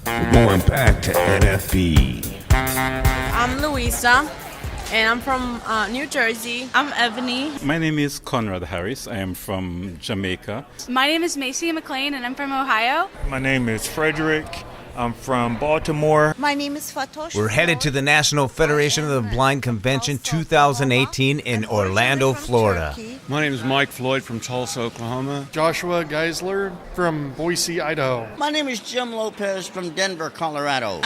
We're going back to NFB. I'm Louisa, and I'm from New Jersey. I'm Ebony. My name is Conrad Harris. I am from Jamaica. My name is Macy McLean, and I'm from Ohio. My name is Frederick. I'm from Baltimore. My name is Fatosh. We're headed to the National Federation of the Blind Convention 2018 in Orlando, Florida. My name is Mike Floyd from Tulsa, Oklahoma. Joshua Geisler from Boise, Idaho. My name is Jim Lopez from Denver, Colorado.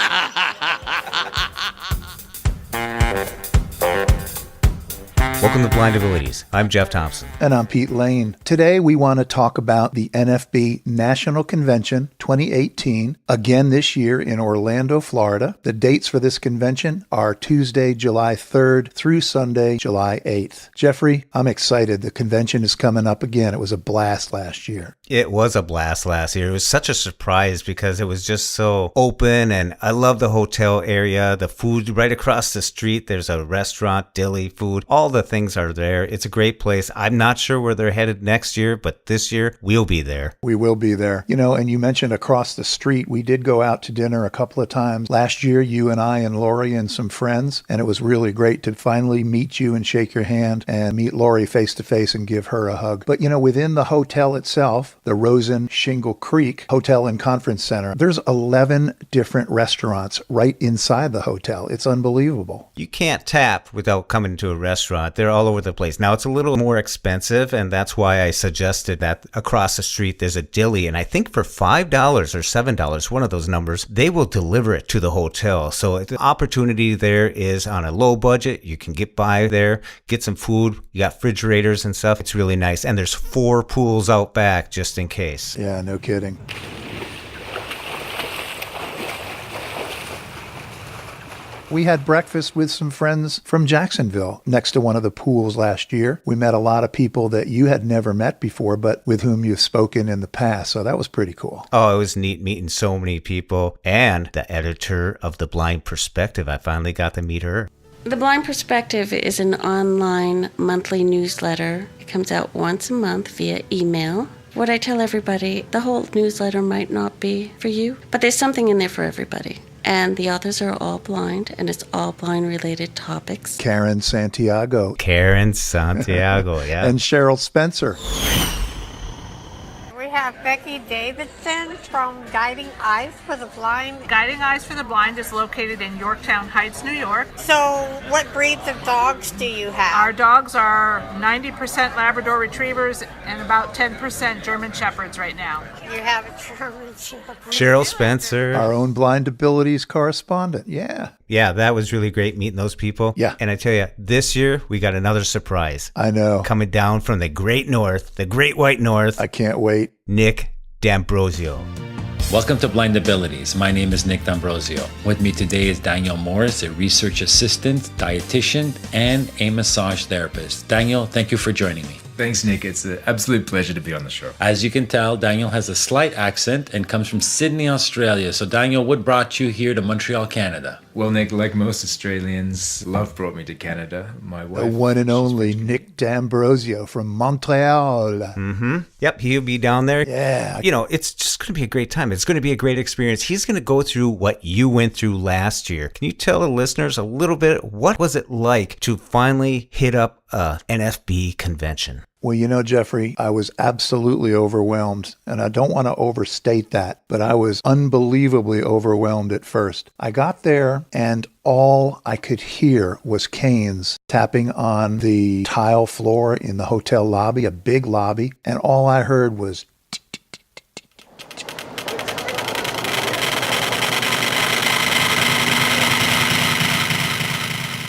Welcome to Blind Abilities. I'm Jeff Thompson. And I'm Pete Lane. Today we want to talk about the NFB National Convention 2018, again this year in Orlando, Florida. The dates for this convention are Tuesday, July 3rd through Sunday, July 8th. Jeffrey, I'm excited. The convention is coming up again. It was a blast last year. It was a blast last year. It was such a surprise because it was just so open, and I love the hotel area, the food right across the street. There's a restaurant, deli food, all the things are there. It's a great place. I'm not sure where they're headed next year, but this year we'll be there. We will be there. You know, and you mentioned across the street, we did go out to dinner a couple of times. Last year, you and I and Lori and some friends, and it was really great to finally meet you and shake your hand and meet Lori face to face and give her a hug. But, you know, within the hotel itself, the Rosen Shingle Creek Hotel and Conference Center, there's 11 different restaurants right inside the hotel. It's unbelievable. You can't tap without coming to a restaurant. They're all over the place. Now, it's a little more expensive, and that's why I suggested that across the street there's a deli, and I think for $5 or $7, one of those numbers, they will deliver it to the hotel. So the opportunity there is on a low budget. You can get by there, get some food. You got refrigerators and stuff. It's really nice. And there's 4 pools out back just in case. Yeah, no kidding. We had breakfast with some friends from Jacksonville next to one of the pools last year. We met a lot of people that you had never met before, but with whom you've spoken in the past. So that was pretty cool. Oh, it was neat meeting so many people. And the editor of The Blind Perspective, I finally got to meet her. The Blind Perspective is an online monthly newsletter. It comes out once a month via email. What I tell everybody, the whole newsletter might not be for you, but there's something in there for everybody. And the authors are all blind, and it's all blind-related topics. Karen Santiago. Yeah. And Cheryl Spencer. We have Becky Davidson from Guiding Eyes for the Blind. Guiding Eyes for the Blind is located in Yorktown Heights, New York. So what breeds of dogs do you have? Our dogs are 90% Labrador Retrievers and about 10% German Shepherds right now. You have a German Shepherd. Cheryl Spencer. Our own Blind Abilities correspondent. Yeah. Yeah, that was really great meeting those people. Yeah. And I tell you, this year we got another surprise. I know. Coming down from the Great North, the Great White North. I can't wait. Nick D'Ambrosio. Welcome to Blind Abilities. My name is Nick D'Ambrosio. With me today is Daniel Morris, a research assistant, dietitian, and a massage therapist. Daniel, thank you for joining me. Thanks, Nick. It's an absolute pleasure to be on the show. As you can tell, Daniel has a slight accent and comes from Sydney, Australia. So, Daniel, what brought you here to Montreal, Canada? Well, Nick, like most Australians, love brought me to Canada. My wife. The one and only Nick D'Ambrosio from Montreal. Mm-hmm. Yep, he'll be down there. Yeah. You know, it's just going to be a great time. It's going to be a great experience. He's going to go through what you went through last year. Can you tell the listeners a little bit, what was it like to finally hit up a NFB convention? Well, you know, Jeffrey, I was absolutely overwhelmed, and I don't want to overstate that, but I was unbelievably overwhelmed at first. I got there, and all I could hear was canes tapping on the tile floor in the hotel lobby, a big lobby, and all I heard was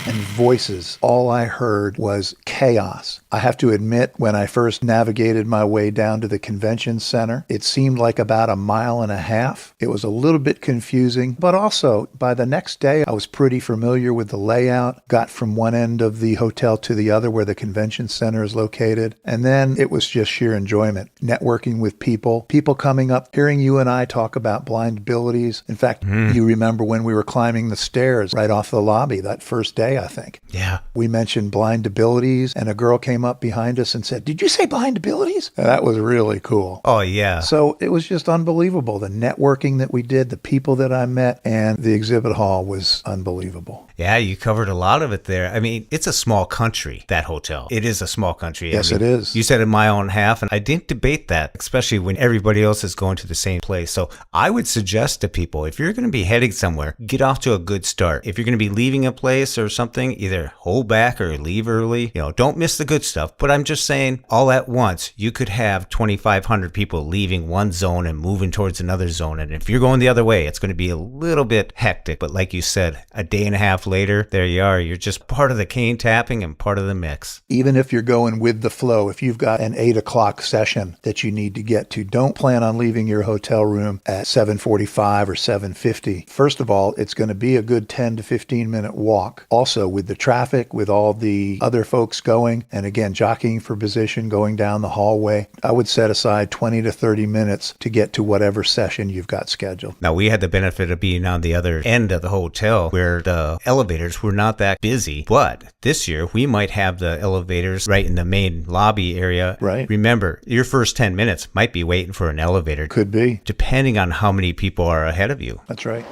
and voices. All I heard was chaos. I have to admit, when I first navigated my way down to the convention center, it seemed like about 1.5 miles. It was a little bit confusing, but also by the next day, I was pretty familiar with the layout, got from one end of the hotel to the other where the convention center is located. And then it was just sheer enjoyment, networking with people coming up, hearing you and I talk about blind abilities. In fact, you remember when we were climbing the stairs right off the lobby that first day, I think. think. Yeah. We mentioned blind abilities, and a girl came up behind us and said, "Did you say blind abilities?" And that was really cool. Oh, yeah. So it was just unbelievable. The networking that we did, the people that I met, and the exhibit hall was unbelievable. Yeah, you covered a lot of it there. I mean, it's a small country, that hotel. It is a small country. Yes, I mean, it is. You said a mile and a half, and I didn't debate that, especially when everybody else is going to the same place. So I would suggest to people, if you're going to be heading somewhere, get off to a good start. If you're going to be leaving a place or something, either hold back or leave early. Don't miss the good stuff. But I'm just saying, all at once, you could have 2,500 people leaving one zone and moving towards another zone. And if you're going the other way, it's going to be a little bit hectic. But like you said, a day and a half later, there you are. You're just part of the cane tapping and part of the mix. Even if you're going with the flow, if you've got an 8 o'clock session that you need to get to, don't plan on leaving your hotel room at 7:45 or 7:50. First of all, it's going to be a good 10 to 15 minute walk. Also, with the traffic, with all the other folks going, and again, jockeying for position, going down the hallway, I would set aside 20 to 30 minutes to get to whatever session you've got scheduled. Now, we had the benefit of being on the other end of the hotel where the elevators were not that busy, but this year we might have the elevators right in the main lobby area. Right. Remember, your first 10 minutes might be waiting for an elevator. Could be. Depending on how many people are ahead of you. That's right.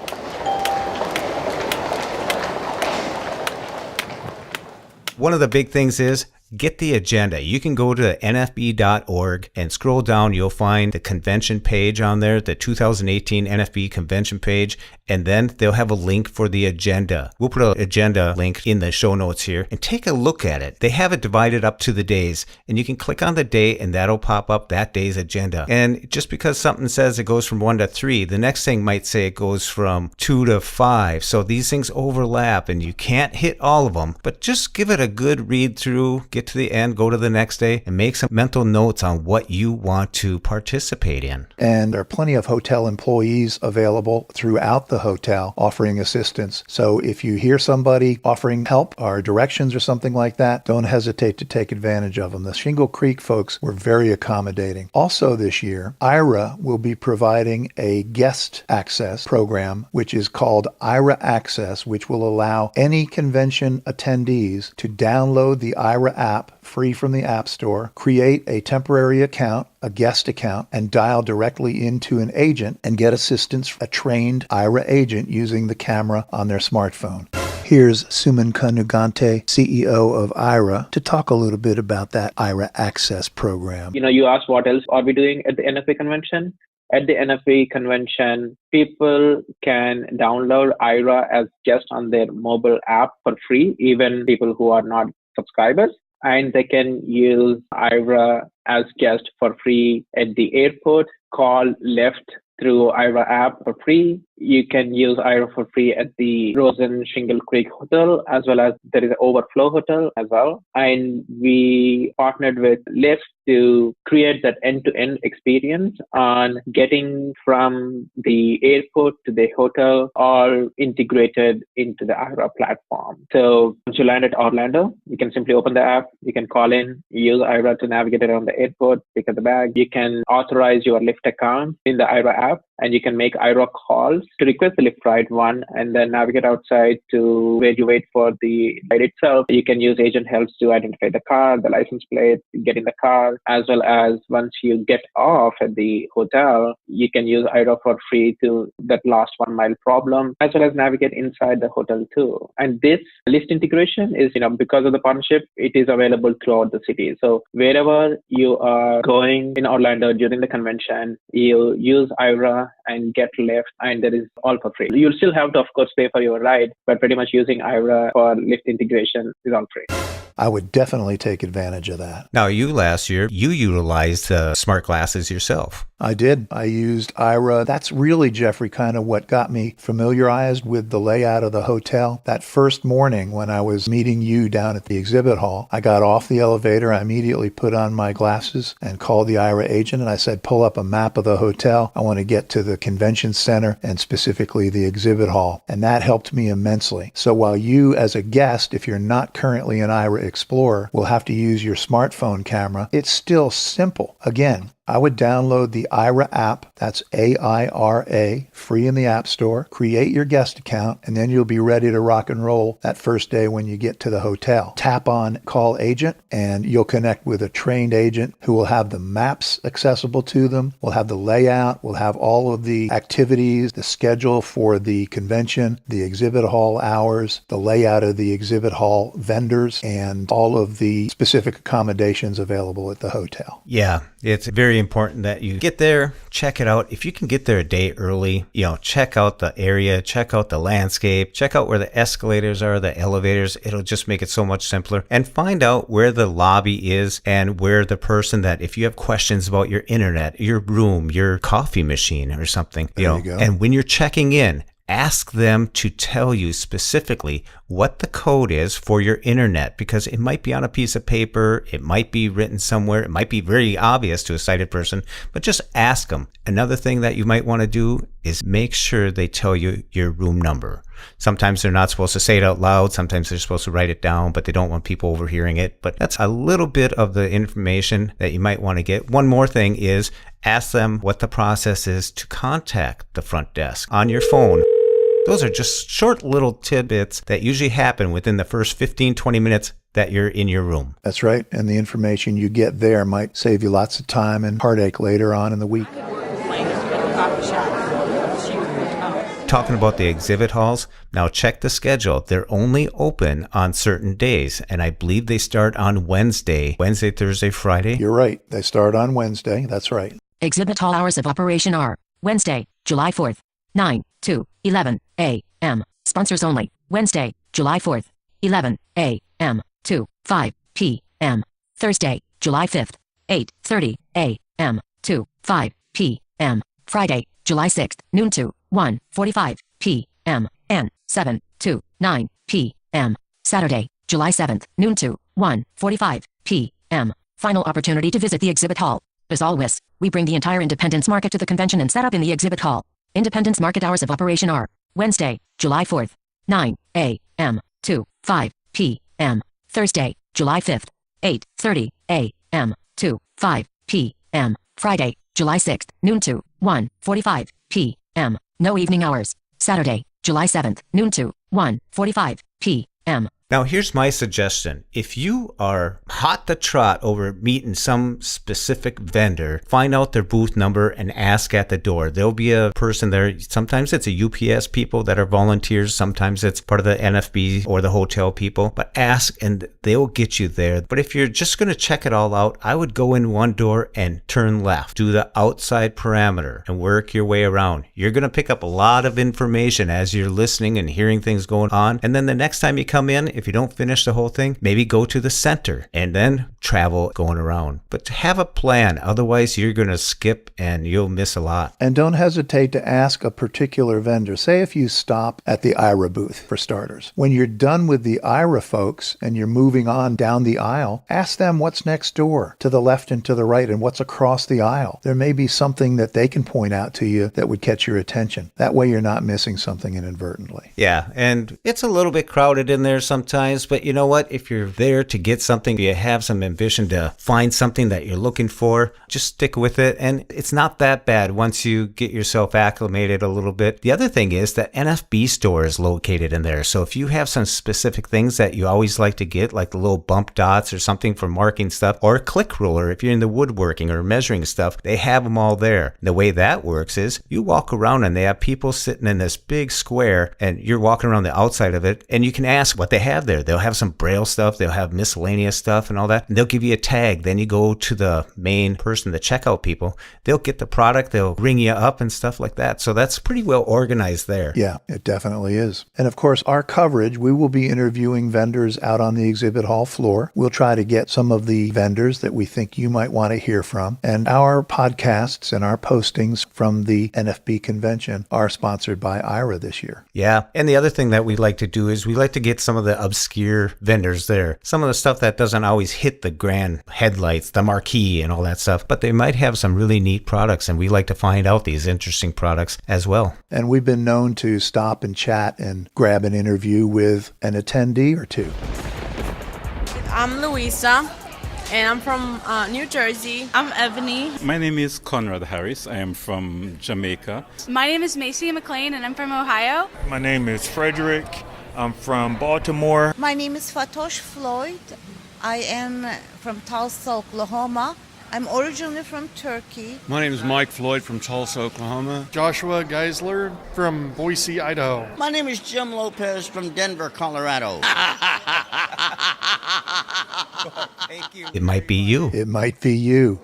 One of the big things is get the agenda. You can go to nfb.org and scroll down. You'll find the convention page on there, the 2018 NFB convention page, and then they'll have a link for the agenda. We'll put an agenda link in the show notes here and take a look at it. They have it divided up to the days, and you can click on the day and that'll pop up that day's agenda. And just because something says it goes from 1 to 3, the next thing might say it goes from 2 to 5. So these things overlap and you can't hit all of them, but just give it a good read through, get to the end, go to the next day, and make some mental notes on what you want to participate in. And there are plenty of hotel employees available throughout the hotel offering assistance. So if you hear somebody offering help or directions or something like that, don't hesitate to take advantage of them. The Shingle Creek folks were very accommodating. Also this year, IRA will be providing a guest access program, which is called IRA Access, which will allow any convention attendees to download the IRA app free from the App Store, create a temporary account, a guest account, and dial directly into an agent and get assistance from a trained IRA agent using the camera on their smartphone. Here's Suman Kanugante, CEO of IRA, to talk a little bit about that IRA Access program. You asked what else are we doing at the NFA convention? At the NFA convention, people can download IRA as guests on their mobile app for free, even people who are not subscribers. And they can use IRA as guest for free at the airport, call Lyft through IRA app for free. You can use IRA for free at the Rosen Shingle Creek Hotel, as well as there is an Overflow Hotel as well. And we partnered with Lyft to create that end-to-end experience on getting from the airport to the hotel, all integrated into the IRA platform. So once you land at Orlando, you can simply open the app, you can call in, use IRA to navigate around the airport, pick up the bag. You can authorize your Lyft account in the IRA app, and you can make IRA calls to request the Lyft ride one, and then navigate outside to where you wait for the ride itself. You can use agent helps to identify the car, the license plate, get in the car, as well as once you get off at the hotel, you can use IRA for free to that last 1 mile problem, as well as navigate inside the hotel too. And this Lyft integration is, because of the partnership, it is available throughout the city. So wherever you are going in Orlando during the convention, you use IRA and get Lyft, and that is all for free. You'll still have to, of course, pay for your ride, but pretty much using IRA for Lyft integration is all free. I would definitely take advantage of that. Now, last year, you utilized smart glasses yourself. I did. I used IRA. That's really, Jeffrey, kind of what got me familiarized with the layout of the hotel. That first morning when I was meeting you down at the exhibit hall, I got off the elevator. I immediately put on my glasses and called the IRA agent, and I said, pull up a map of the hotel. I want to get to the convention center and specifically the exhibit hall. And that helped me immensely. So while you, as a guest, if you're not currently an IRA Explorer, will have to use your smartphone camera, it's still simple. Again, I would download the Aira app. That's AIRA, free in the App Store. Create your guest account, and then you'll be ready to rock and roll that first day when you get to the hotel. Tap on Call Agent, and you'll connect with a trained agent who will have the maps accessible to them. We'll have the layout. We'll have all of the activities, the schedule for the convention, the exhibit hall hours, the layout of the exhibit hall vendors, and all of the specific accommodations available at the hotel. Yeah, it's very important that you get there, check it out. If you can get there a day early, check out the area, check out the landscape, check out where the escalators are, the elevators. It'll just make it so much simpler. And find out where the lobby is and where the person that, if you have questions about your internet, your room, your coffee machine or something, There you go. And when you're checking in, ask them to tell you specifically what the code is for your internet, because it might be on a piece of paper, it might be written somewhere, it might be very obvious to a sighted person, but just ask them. Another thing that you might want to do is make sure they tell you your room number. Sometimes they're not supposed to say it out loud, sometimes they're supposed to write it down, but they don't want people overhearing it. But that's a little bit of the information that you might want to get. One more thing is ask them what the process is to contact the front desk on your phone. Those are just short little tidbits that usually happen within the first 15, 20 minutes that you're in your room. That's right. And the information you get there might save you lots of time and heartache later on in the week. Talking about the exhibit halls, now check the schedule. They're only open on certain days, and I believe they start on Wednesday, Thursday, Friday. You're right. They start on Wednesday. That's right. Exhibit hall hours of operation are Wednesday, July 4th, 9 to 11 a.m. Sponsors only. Wednesday, July 4th, 11 a.m. to 5 p.m. Thursday, July 5th, 8:30 a.m. to 5 p.m. Friday, July 6th, noon to 1:45 p.m. and 7 to 9 p.m. Saturday, July 7th, noon to 1:45 p.m. Final opportunity to visit the exhibit hall. As always, we bring the entire Independence Market to the convention and set up in the exhibit hall. Independence Market hours of operation are Wednesday, July 4th, 9 a.m. to 5 p.m. Thursday, July 5th, 8:30 a.m. to 5 p.m. Friday, July 6th, noon to 1:45 p.m. No evening hours. Saturday, July 7th, noon to 1:45 p.m. Now, here's my suggestion. If you are hot to trot over meeting some specific vendor, find out their booth number and ask at the door. There'll be a person there. Sometimes it's a UPS people that are volunteers. Sometimes it's part of the NFB or the hotel people. But ask and they'll get you there. But if you're just going to check it all out, I would go in one door and turn left. Do the outside perimeter and work your way around. You're going to pick up a lot of information as you're listening and hearing things going on. And then the next time you come in, if you don't finish the whole thing, maybe go to the center and then travel going around. But have a plan. Otherwise, you're going to skip and you'll miss a lot. And don't hesitate to ask a particular vendor. Say if you stop at the Aira booth, for starters. When you're done with the Aira folks and you're moving on down the aisle, ask them what's next door, to the left and to the right, and what's across the aisle. There may be something that they can point out to you that would catch your attention. That way you're not missing something inadvertently. Yeah, and it's a little bit crowded in there sometimes, but you know what? If you're there to get something, you have some ambition to find something that you're looking for, just stick with it. And it's not that bad once you get yourself acclimated a little bit. The other thing is that NFB store is located in there. So if you have some specific things that you always like to get, like the little bump dots or something for marking stuff, or a click ruler if you're in the woodworking or measuring stuff, they have them all there. The way that works is you walk around and they have people sitting in this big square and you're walking around the outside of it and you can ask what they have there. They'll have some braille stuff, they'll have miscellaneous stuff and all that, and they'll give you a tag. Then you go to the main person, the checkout people, they'll get the product, they'll ring you up and stuff like that. So that's pretty well organized there. Yeah, it definitely is. And of course, our coverage, we will be interviewing vendors out on the exhibit hall floor. We'll try to get some of the vendors that we think you might want to hear from. And our podcasts and our postings from the NFB convention are sponsored by Aira this year. Yeah, and the other thing that we like to do is we like to get some of the obscure vendors there. Some of the stuff that doesn't always hit the grand headlights, the marquee and all that stuff, but they might have some really neat products, and we like to find out these interesting products as well. And we've been known to stop and chat and grab an interview with an attendee or two. I'm Louisa, and I'm from New Jersey. I'm Ebony. My name is Conrad Harris. I am from Jamaica. My name is Macy McLean, and I'm from Ohio. My name is Frederick. I'm from Baltimore. My name is Fatosh Floyd. I am from Tulsa, Oklahoma. I'm originally from Turkey. My name is Mike Floyd from Tulsa, Oklahoma. Joshua Geisler from Boise, Idaho. My name is Jim Lopez from Denver, Colorado. Thank you. It might be you. It might be you.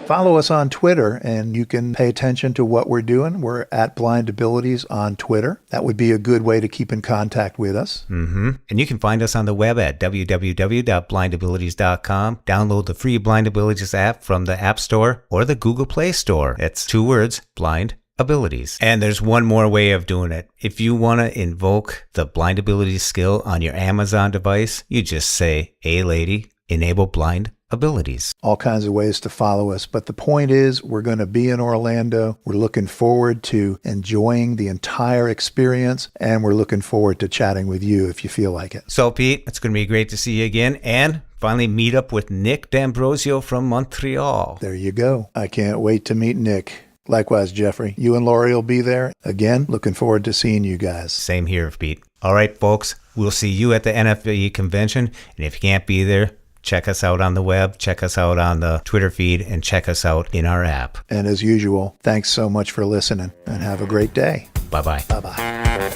Follow us on Twitter, and you can pay attention to what we're doing. We're at Blind Abilities on Twitter. That would be a good way to keep in contact with us. Mm-hmm. And you can find us on the web at www.blindabilities.com. Download the free Blind Abilities app from the App Store or the Google Play Store. It's 2 words, Blind Abilities. And there's one more way of doing it. If you want to invoke the Blind Abilities skill on your Amazon device, you just say, "Hey lady, enable Blind Abilities." All kinds of ways to follow us. But the point is, we're going to be in Orlando. We're looking forward to enjoying the entire experience, and we're looking forward to chatting with you if you feel like it. So, Pete, it's going to be great to see you again and finally meet up with Nick D'Ambrosio from Montreal. There you go. I can't wait to meet Nick. Likewise, Jeffrey. You and Lori will be there. Again, looking forward to seeing you guys. Same here, Pete. All right, folks, we'll see you at the NFB convention. And if you can't be there, check us out on the web, check us out on the Twitter feed, and check us out in our app. And as usual, thanks so much for listening, and have a great day. Bye-bye. Bye-bye.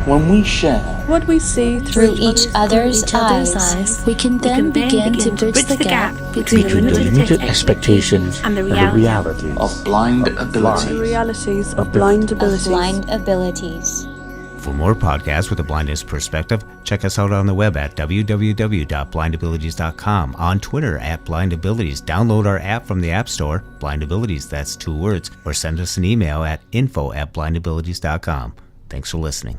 When we share what we see through each other's eyes, we can then begin to bridge the gap between limited expectations and the realities of blind abilities. The realities of blind abilities. For more podcasts with a blindness perspective, check us out on the web at www.blindabilities.com, on Twitter at blindabilities, download our app from the App Store, blindabilities, that's 2 words, or send us an email at info@blindabilities.com. Thanks for listening.